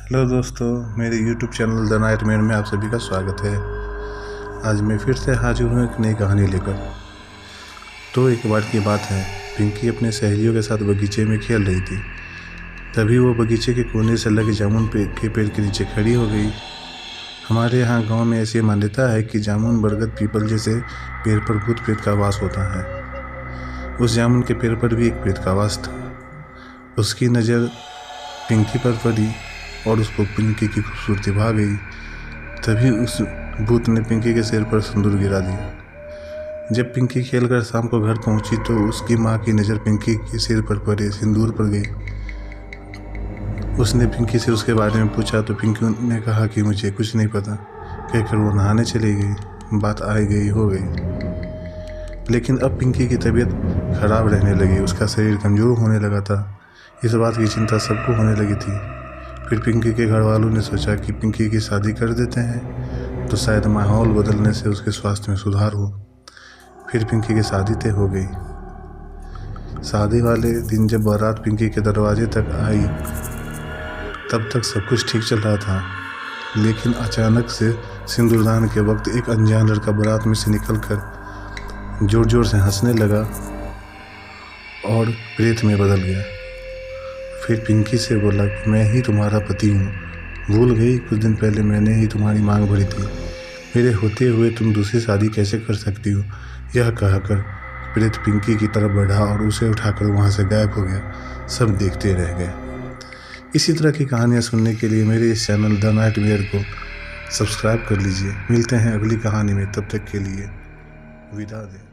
Hello दोस्तों, मेरे YouTube channel the nightmare में आप सभी का स्वागत है। आज मैं फिर से हाजिर हूँ एक नई कहानी लेकर। तो एक बार की बात है, पिंकी अपने सहेलियों के साथ बगीचे में खेल रही थी। तभी वो बगीचे के कोने से लगे जामुन के पेड़ के नीचे खड़ी हो गई। हमारे यहाँ गांव में ऐसी मान्यता है कि जामुन, बरगद, पीपल जैसे पेड़ पर भूत प्रेत का वास होता है। उस जामुन के पेड़ पर भी एक प्रेत का वास था। उसकी नज़र पिंकी पर पड़ी और उसको पिंकी की खूबसूरती भा गई। तभी उस भूत ने पिंकी के सिर पर सिंदूर गिरा दिया। जब पिंकी खेलकर शाम को घर पहुंची तो उसकी माँ की नज़र पिंकी के सिर पर पड़े सिंदूर पर गई। उसने पिंकी से उसके बारे में पूछा तो पिंकी ने कहा कि मुझे कुछ नहीं पता। कहकर वो नहाने चली गई। बात आई गई हो गई। लेकिन अब पिंकी की तबीयत खराब रहने लगी। उसका शरीर कमज़ोर होने लगा था। इस बात की चिंता सबको होने लगी थी। फिर पिंकी के घर वालों ने सोचा कि पिंकी की शादी कर देते हैं तो शायद माहौल बदलने से उसके स्वास्थ्य में सुधार हो। फिर पिंकी की शादी तय हो गई। शादी वाले दिन जब बारात पिंकी के दरवाजे तक आई तब तक सब कुछ ठीक चल रहा था। लेकिन अचानक से सिंदूरदान के वक्त एक अनजान लड़का बारात में से निकलकर जोर जोर से हंसने लगा और प्रेत में बदल गया। फिर पिंकी से बोला कि मैं ही तुम्हारा पति हूँ। भूल गई कुछ दिन पहले मैंने ही तुम्हारी मांग भरी थी। मेरे होते हुए तुम दूसरी शादी कैसे कर सकती हो। यह कहकर प्रेत पिंकी की तरफ बढ़ा और उसे उठाकर वहाँ से गायब हो गया। सब देखते रह गए। इसी तरह की कहानियाँ सुनने के लिए मेरे इस चैनल द नाइटमेयर को सब्सक्राइब कर लीजिए। मिलते हैं अगली कहानी में, तब तक के लिए विदा दें।